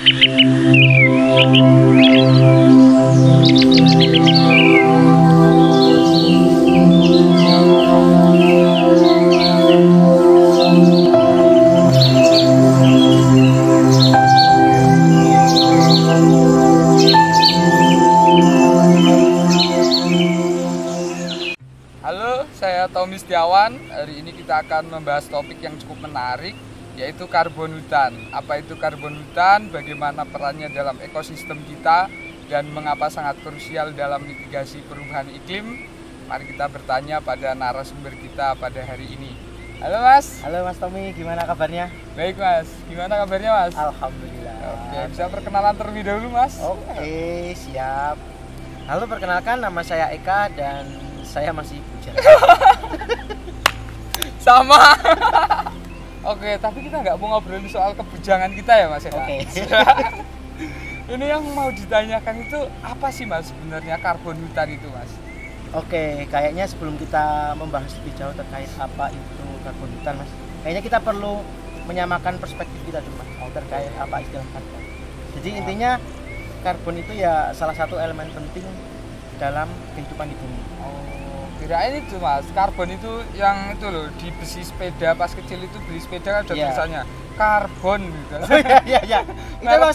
Halo, saya Tommy Setiawan. Hari ini kita akan membahas topik yang cukup menarik, yaitu karbon hutan. Apa itu karbon hutan, bagaimana perannya dalam ekosistem kita, dan mengapa sangat krusial dalam mitigasi perubahan iklim. Mari kita bertanya pada narasumber kita pada hari ini. Halo Mas. Halo Mas Tommy, gimana kabarnya? Baik Mas, gimana kabarnya Mas? Alhamdulillah. Oke, bisa perkenalan terlebih dahulu Mas? Oke, siap. Halo, perkenalkan nama saya Eka dan saya masih bujang. Sama. Oke, tapi kita nggak mau ngobrolin soal kebujangan kita ya Mas Eka? Oke. Ini yang mau ditanyakan itu apa sih Mas sebenarnya karbon hutan itu Mas? Oke, kayaknya sebelum kita membahas lebih jauh terkait apa itu karbon hutan Mas, kayaknya kita perlu menyamakan perspektif kita dulu Mas terkait apa istilah karbon. Jadi intinya karbon itu ya salah satu elemen penting dalam kehidupan di bumi. Kirain itu Mas, karbon itu yang itu loh, di besi sepeda pas kecil itu beli sepeda ada tulisannya karbon gitu. Oh iya. Itu memang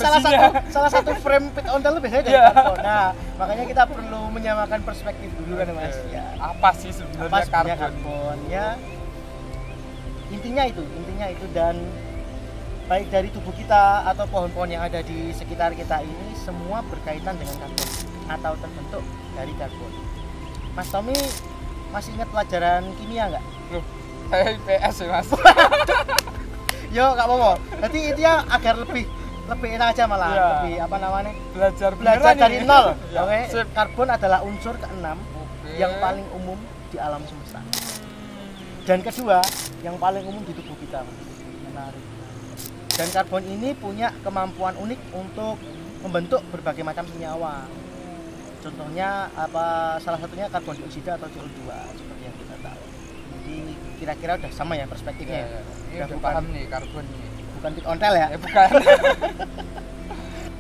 salah satu frame pit ontel biasanya dari karbon. Nah, makanya kita perlu menyamakan perspektif dulu kan Mas. Ya. Apa sih sebenarnya karbon? Ya intinya itu dan baik dari tubuh kita atau pohon-pohon yang ada di sekitar kita ini semua berkaitan dengan karbon atau terbentuk dari karbon. Mas Tommy masih ingat pelajaran kimia nggak? Loh, saya IPS ya Mas. Yo, nggak apa-apa. Berarti intinya agar lebih enak aja malah. Ya. Lebih apa namanya? Belajar dari nol. Ya. Oke. Karbon adalah unsur keenam yang paling umum di alam semesta. Dan kedua, yang paling umum di tubuh kita. Menarik. Dan karbon ini punya kemampuan unik untuk membentuk berbagai macam senyawa. Contohnya salah satunya karbon dioksida atau CO2 seperti yang kita tahu. Jadi kira-kira udah sama ya perspektifnya. Ya. Ini udah paham nih karbon nih. Bukan pit ontel ya? Bukan.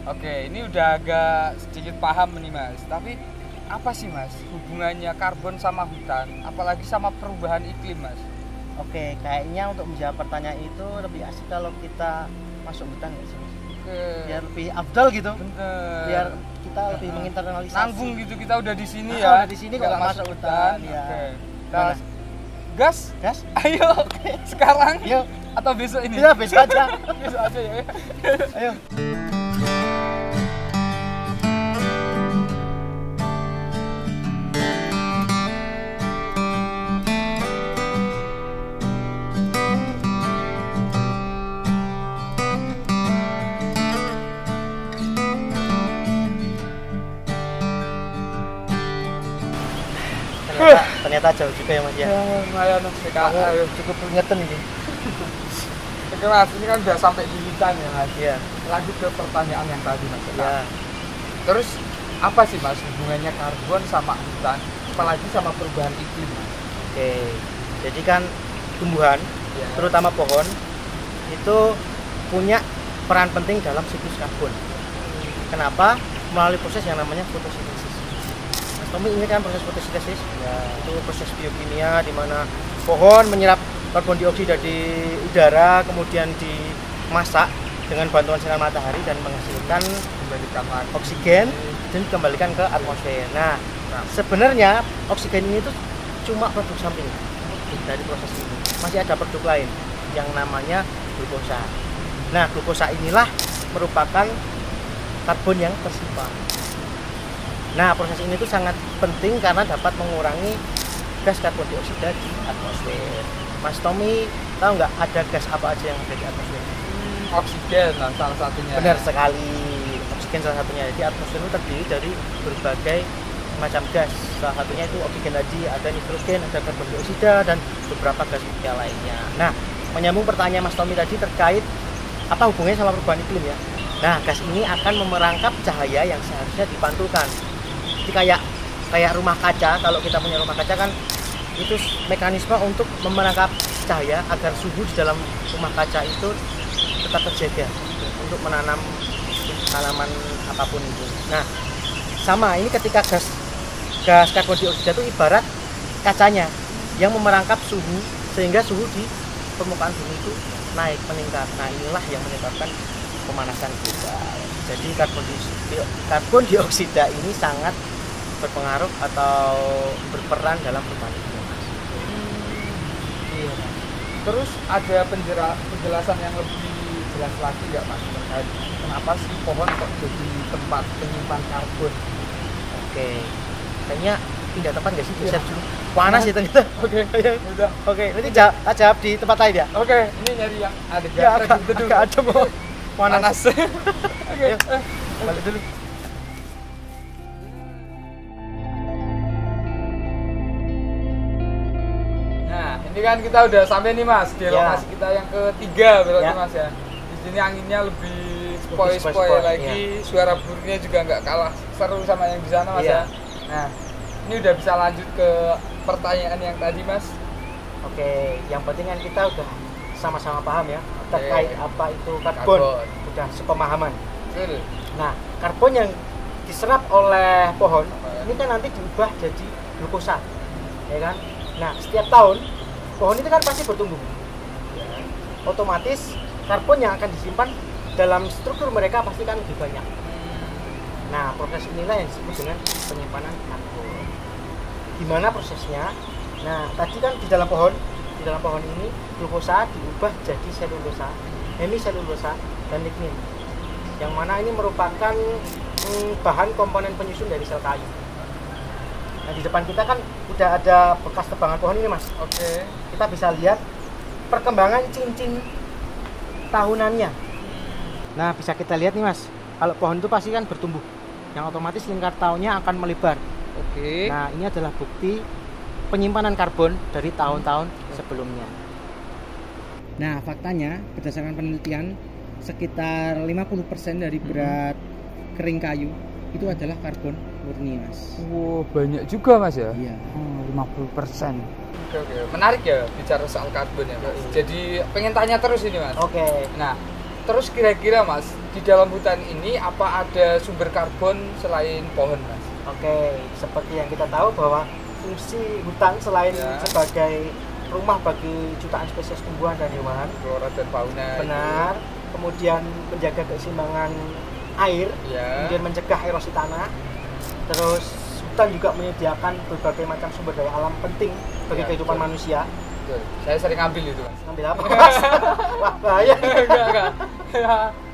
Oke, ini udah agak sedikit paham nih Mas. Tapi apa sih Mas hubungannya karbon sama hutan, apalagi sama perubahan iklim Mas? Oke, kayaknya untuk menjawab pertanyaan itu lebih asik kalau kita masuk hutan ya sih. Biar lebih afdal gitu. Bener. Biar kita lebih menginternalisasi. Nanggung gitu kita udah di sini ya. Udah di sini kalau masuk hutan ya. Oke. Nah, gas? Ayo. Sekarang? Yuk. Atau besok ini? Ya, besok aja. Besok aja ya. Ayo. Ternyata jauh juga ya Mas ya. Lumayan Mas. Cukup ngeten ini. Oke Mas, ini kan udah sampai di hutan ya Mas. Iya. Lanjut ke pertanyaan yang tadi Mas. Ya. Terus apa sih Mas hubungannya karbon sama hutan, apalagi sama perubahan iklim Mas? Oke. Jadi kan tumbuhan, terutama pohon itu punya peran penting dalam siklus karbon. Kenapa? Melalui proses yang namanya fotosintesis. Tommy ini kan proses fotosintesis, itu proses biokimia di mana pohon menyerap karbon dioksida di udara, kemudian dimasak dengan bantuan sinar matahari dan menghasilkan oksigen dan dikembalikan ke atmosfer. Nah, sebenarnya oksigen ini itu cuma produk samping dari proses ini. Masih ada produk lain yang namanya glukosa. Nah, glukosa inilah merupakan karbon yang tersimpan. Nah, proses ini tuh sangat penting karena dapat mengurangi gas karbon dioksida di atmosfer. Mas Tommy, tahu nggak ada gas apa aja yang ada di atmosfer? Oksigen lah salah satunya. Benar sekali, oksigen salah satunya. Jadi atmosfer itu terdiri dari berbagai macam gas. Salah satunya itu oksigen tadi, ada nitrogen, ada karbon dioksida, dan beberapa gas yang lainnya. Nah, menyambung pertanyaan Mas Tommy tadi terkait apa hubungannya sama perubahan iklim ya. Nah, gas ini akan memerangkap cahaya yang seharusnya dipantulkan. Jadi kayak rumah kaca, kalau kita punya rumah kaca kan itu mekanisme untuk memerangkap cahaya agar suhu di dalam rumah kaca itu tetap terjaga untuk menanam tanaman apapun itu. Nah, sama ini ketika gas karbon dioksida itu ibarat kacanya yang memerangkap suhu sehingga suhu di permukaan bumi itu naik meningkat. Nah, inilah yang menyebabkan pemanasan global. Jadi karbon dioksida ini sangat berpengaruh atau berperan dalam perubahan iklim. Iya. Terus ada penjelasan yang lebih jelas lagi nggak Mas terkait kenapa sih pohon kok jadi tempat penyimpan karbon? Oke, kayaknya pindah tempat nggak sih? Geser dulu. Panas ya ternyata. Oke, udah. Oke, nanti jawab di tempat lain ya. Oke, ini nyari yang ada Ya, agak adem. Panas. Oke, Balik dulu. Nah, ini kan kita udah sampai nih Mas di lokasi kita yang ketiga berarti Mas ya. Di sini anginnya lebih spoi-spoi lagi, suara burungnya juga nggak kalah seru sama yang di sana Mas ya. Nah, ini udah bisa lanjut ke pertanyaan yang tadi Mas. Oke, yang penting kan kita udah sama-sama paham ya terkait apa itu karbon. Udah sepemahaman. Betul. Nah, karbon yang diserap oleh pohon ini kan nanti diubah jadi glukosa, ya kan? Nah, setiap tahun pohon itu kan pasti bertumbuh. Otomatis karbon yang akan disimpan dalam struktur mereka pasti kan lebih banyak. Nah, proses inilah yang disebut dengan penyimpanan karbon. Gimana prosesnya? Nah, tadi kan di dalam pohon ini glukosa diubah jadi selulosa, hemiselulosa dan lignin. Yang mana ini merupakan bahan komponen penyusun dari sel kayu. Nah, di depan kita kan udah ada bekas tebangan pohon ini Mas. Oke. Kita bisa lihat perkembangan cincin tahunannya. Nah, bisa kita lihat nih Mas, kalau pohon itu pasti kan bertumbuh, yang otomatis lingkar tahunnya akan melebar. Oke. Nah, ini adalah bukti penyimpanan karbon dari tahun-tahun sebelumnya. Nah, faktanya berdasarkan penelitian sekitar 50% dari berat kering kayu itu adalah karbon murni Mas. Wow, banyak juga Mas ya? Iya. 50%. Oke. Menarik ya bicara soal karbon ya Mas. Jadi pengen tanya terus ini Mas. Oke. Nah, terus kira-kira Mas, di dalam hutan ini apa ada sumber karbon selain pohon Mas? Oke, seperti yang kita tahu bahwa fungsi hutan selain sebagai rumah bagi jutaan spesies tumbuhan dan hewan, flora dan fauna. Benar. Kemudian menjaga keseimbangan air, kemudian mencegah erosi tanah. Terus hutan juga menyediakan berbagai macam sumber daya alam penting bagi kehidupan manusia. Betul. Saya sering ambil itu Mas. Ambil apa Mas? Wah, bahaya. Enggak.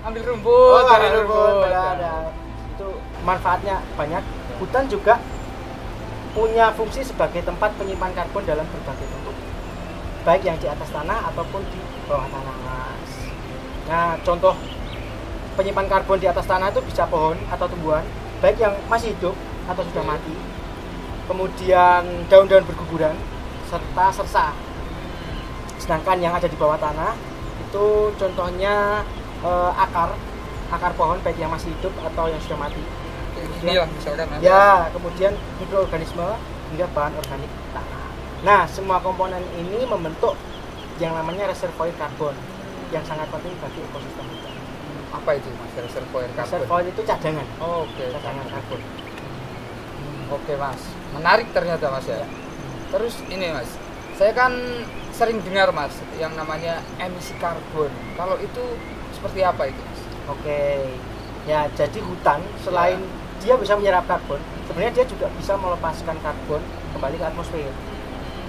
Ambil rumput, dari rumput. Ada. Itu manfaatnya banyak. Hutan juga punya fungsi sebagai tempat penyimpan karbon dalam berbagai bentuk, baik yang di atas tanah ataupun di bawah tanah Mas. Nah, contoh penyimpan karbon di atas tanah itu bisa pohon atau tumbuhan, baik yang masih hidup atau sudah mati, kemudian daun-daun berguguran serta sersa. Sedangkan yang ada di bawah tanah itu contohnya akar pohon baik yang masih hidup atau yang sudah mati. Inilah misalkan ya, kemudian mikroorganisme hingga bahan organik tanah. Nah, semua komponen ini membentuk yang namanya reservoir karbon yang sangat penting bagi ekosistem hutan. Apa itu Mas reservoir karbon? Reservoir itu cadangan. Oke. Cadangan karbon. Oke Mas, menarik ternyata Mas ya. Terus ini Mas, saya kan sering dengar Mas yang namanya emisi karbon. Kalau itu seperti apa itu Mas? Oke. Ya, jadi hutan selain dia bisa menyerap karbon, sebenarnya dia juga bisa melepaskan karbon kembali ke atmosfer.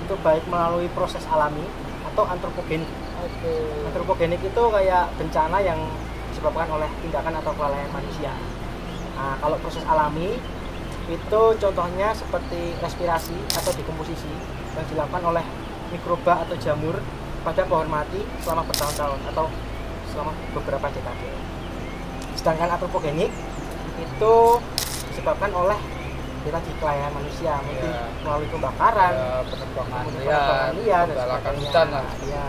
Itu baik melalui proses alami atau antropogenik. Oke. Antropogenik itu kayak bencana yang disebabkan oleh tindakan atau kelalaian manusia. Nah, kalau proses alami itu contohnya seperti respirasi atau dekomposisi yang dilakukan oleh mikroba atau jamur pada pohon mati selama bertahun-tahun atau selama beberapa dekade. Sedangkan antropogenik itu disebabkan oleh kita di kelalaian manusia, mungkin melalui pembakaran, penebangan liar, pembalakan hutan lah. Ya,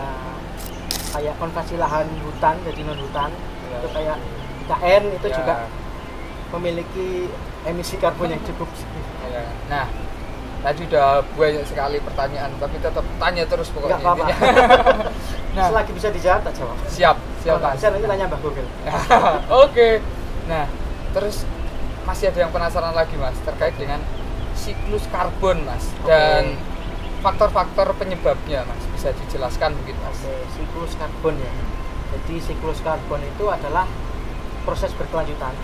kayak konversi lahan hutan jadi non hutan, itu kayak IKN itu juga memiliki emisi karbon yang cukup signifikan. Nah, tadi udah banyak sekali pertanyaan, tapi tetap tanya terus pokoknya. Nggak apa-apa. Nah, selagi bisa dijawab tak jawab. Siap Mas. Bisa nanti tanya Mbak Google. Oke. Nah, terus masih ada yang penasaran lagi Mas terkait dengan siklus karbon Mas dan faktor-faktor penyebabnya Mas, bisa dijelaskan mungkin Mas? Siklus karbon ya. Jadi siklus karbon itu adalah proses berkelanjutan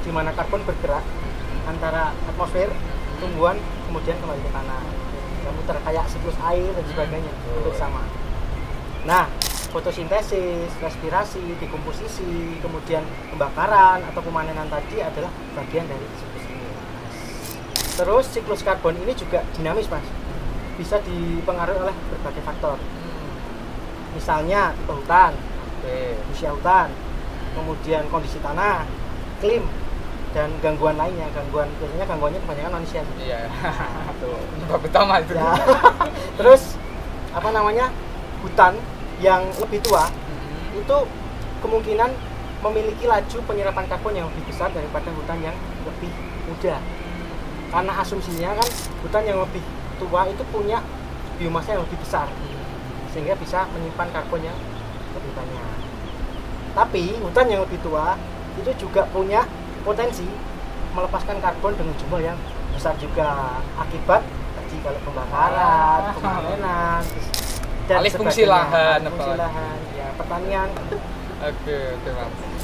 di mana karbon bergerak antara atmosfer, tumbuhan, kemudian kembali ke tanah. Yang muter kayak siklus air dan sebagainya, hampir sama. Nah, fotosintesis, respirasi, dekomposisi, kemudian pembakaran atau pemanenan tadi adalah bagian dari siklus ini. Terus siklus karbon ini juga dinamis Mas, bisa dipengaruhi oleh berbagai faktor. Misalnya tipe hutan, usia hutan, kemudian kondisi tanah, iklim, dan gangguan lainnya. Biasanya gangguannya kebanyakan manusia. Iya. Tuh, penyebab utama itu. Ya. Terus hutan yang lebih tua itu kemungkinan memiliki laju penyerapan karbon yang lebih besar daripada hutan yang lebih muda. Karena asumsinya kan hutan yang lebih tua itu punya biomasa yang lebih besar, sehingga bisa menyimpan karbon yang lebih banyak. Tapi hutan yang lebih tua itu juga punya potensi melepaskan karbon dengan jumlah yang besar juga akibat tadi kalau pembakaran, pemanenan, dan alih fungsi lahan, ya pertanian. Oke Mas.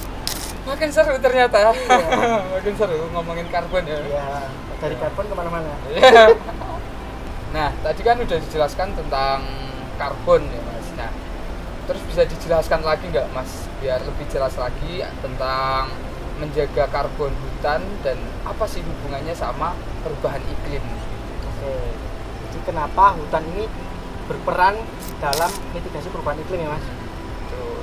Makin seru ternyata. Iya. Makin seru ngomongin karbon ya. Iya, dari karbon kemana-mana. Nah, tadi kan udah dijelaskan tentang karbon ya Mas. Nah, terus bisa dijelaskan lagi nggak Mas, biar lebih jelas lagi tentang menjaga karbon hutan dan apa sih hubungannya sama perubahan iklim? Oke, jadi kenapa hutan ini berperan dalam mitigasi perubahan iklim ya Mas?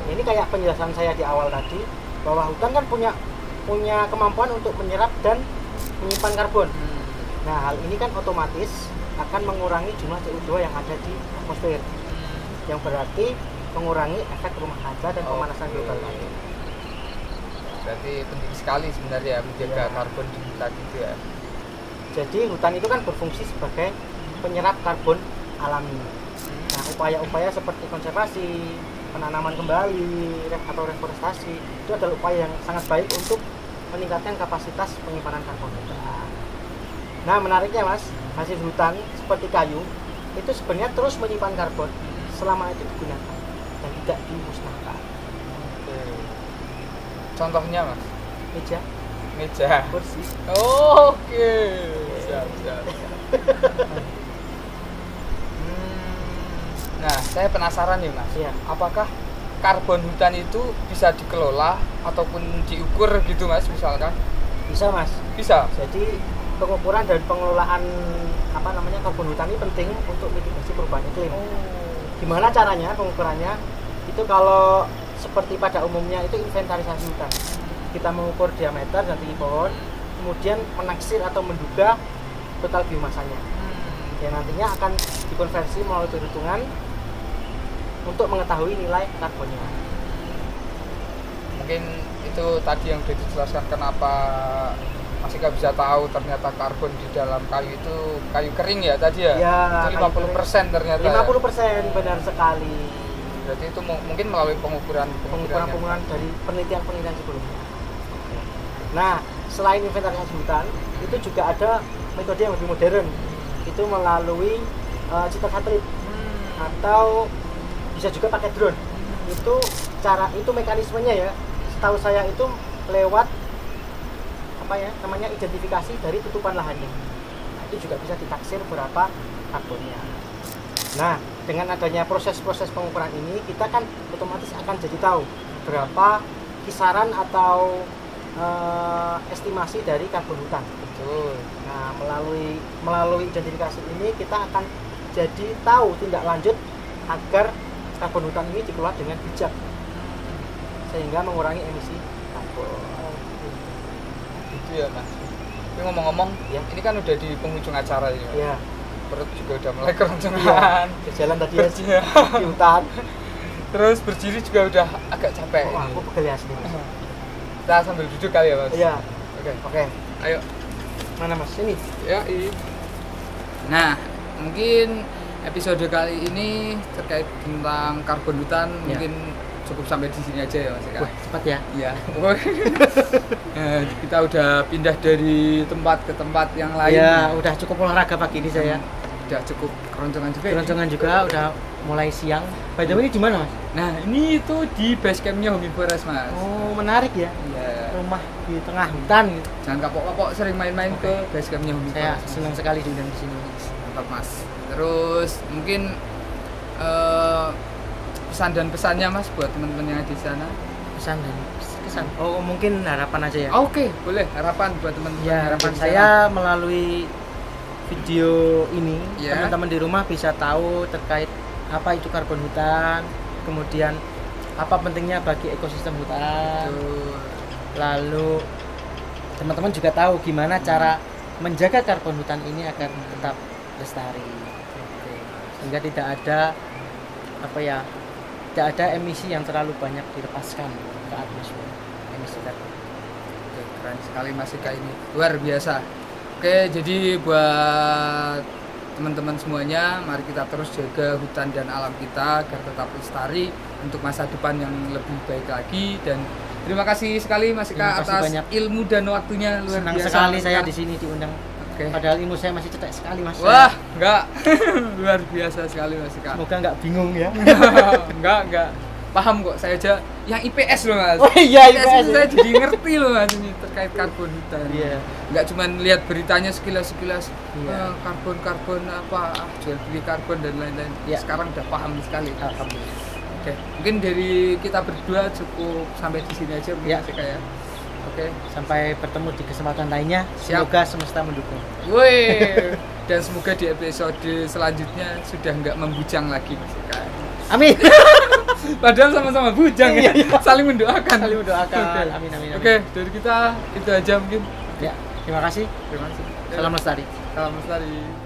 Ini kayak penjelasan saya di awal tadi, bahwa hutan kan punya kemampuan untuk menyerap dan menyimpan karbon. Nah, hal ini kan otomatis akan mengurangi jumlah CO2 yang ada di atmosfer, yang berarti mengurangi efek rumah kaca dan pemanasan global tadi. Berarti penting sekali sebenarnya menjaga karbon di hutan itu ya. Jadi hutan itu kan berfungsi sebagai penyerap karbon alami. Nah, upaya-upaya seperti konservasi, penanaman kembali, atau reforestasi itu adalah upaya yang sangat baik untuk meningkatkan kapasitas penyimpanan karbon hutan. Nah, menariknya Mas, hasil hutan seperti kayu itu sebenarnya terus menyimpan karbon selama itu digunakan dan tidak dimusnahkan. Contohnya Mas? Meja, kursi. Oke. Siap. Nah, saya penasaran nih Mas. Iya. Apakah karbon hutan itu bisa dikelola ataupun diukur gitu Mas, misalkan? Bisa Mas. Bisa. Jadi pengukuran dan pengelolaan karbon hutan ini penting untuk mitigasi perubahan iklim. Gimana caranya pengukurannya? Itu kalau seperti pada umumnya itu inventarisasi hutan. Kita mengukur diameter dan tinggi pohon, kemudian menaksir atau menduga total biomasanya. Yang nantinya akan dikonversi melalui perhitungan untuk mengetahui nilai karbonnya. Mungkin itu tadi yang sudah dijelaskan kenapa Mas Ika bisa tahu ternyata karbon di dalam kayu itu kayu kering ya tadi ya? Ya, itu 50% ternyata. 50% benar sekali. Berarti itu mungkin melalui pengukuran dari penelitian sebelumnya. Nah, selain inventarisasi hutan, itu juga ada metode yang lebih modern. Itu melalui citra satelit atau bisa juga pakai drone. Itu mekanismenya ya. Setahu saya itu lewat identifikasi dari tutupan lahannya. Nah, itu juga bisa ditaksir berapa karbonnya. Nah, dengan adanya proses-proses pengukuran ini, kita kan otomatis akan jadi tahu berapa kisaran atau estimasi dari karbon hutan. Betul. Nah, melalui identifikasi ini kita akan jadi tahu tindak lanjut agar karbon hutan ini dikelola dengan bijak sehingga mengurangi emisi karbon. Itu ya Mas. Tapi ngomong-ngomong, ya, ini kan udah di penghujung acara ya. Iya. Perut juga udah mulai keroncongan. Ya, jalan tadi ya di hutan. Terus berdiri juga udah agak capek. Aku pegel asli Mas. Kita sambil duduk kali ya Mas. Iya. Oke. Ayo. Mana Mas? Ini. Ya, iya. Nah, mungkin episode kali ini terkait tentang karbon hutan mungkin cukup sampai di sini aja ya Mas Eka. Wah, cepat ya. Iya. Nah, kita udah pindah dari tempat ke tempat yang lain. Ya, udah cukup olahraga pagi ini saya. Udah cukup keroncongan juga. Keroncongan juga udah mulai siang. By the way, ini di mana, Mas? Nah, ini itu di base campnya Homi Forest, Mas. Oh, menarik ya. Iya. Rumah di tengah hutan gitu. Jangan kapok-kapok sering main-main ke base campnya Homi Saya Forest. senang sekali diundang di sini. Mantap, Mas. Terus mungkin pesan dan pesannya Mas buat teman-teman yang ada di sana. Pesan dan kesan. Oh, mungkin harapan aja ya. Oke, boleh harapan buat teman-teman. Ya, yang ada harapan di saya sana. melalui video ini Ya. teman-teman di rumah bisa tahu terkait apa itu karbon hutan, kemudian apa pentingnya bagi ekosistem hutan. Betul. Lalu teman-teman juga tahu gimana cara menjaga karbon hutan ini agar tetap lestari. Sehingga tidak ada tidak ada emisi yang terlalu banyak dilepaskan ke atmosfer. Emisi karbon. Oke, keren sekali Mas Eka ini. Luar biasa. Oke, jadi buat teman-teman semuanya, mari kita terus jaga hutan dan alam kita agar tetap lestari untuk masa depan yang lebih baik lagi. Dan terima kasih sekali Mas Terima Eka kasih atas banyak. ilmu dan waktunya, luar Senang biasa. sekali Mas saya Eka. di sini diundang. Oke. Padahal ilmu saya masih cetek sekali, Mas. Wah, enggak. Luar biasa sekali Mas Eka. Semoga nggak bingung ya. enggak. Paham kok, saya aja yang IPS loh Mas. Oh iya, IPS IPS. itu saya jadi ngerti loh Mas ini terkait karbon hutan. Iya. Nggak cuma lihat beritanya sekilas-sekilas, Iya. karbon apa, jual beli karbon dan lain-lain. Iya. Sekarang udah paham sekali. Alhamdulillah. Oke, mungkin dari kita berdua cukup sampai di sini aja mungkin Iya. Mas Eka ya. Oke, Sampai bertemu di kesempatan lainnya. Siap. Semoga semesta mendukung. woi, dan semoga di episode selanjutnya sudah nggak membujang lagi Mas Eka. Amin. Padahal sama-sama bujang ya, Iya. saling mendoakan. Saling mendoakan. Oke. Amin, amin, amin. Oke, dari kita itu aja mungkin. Ya, terima kasih. Terima kasih. Salam lestari. Salam lestari.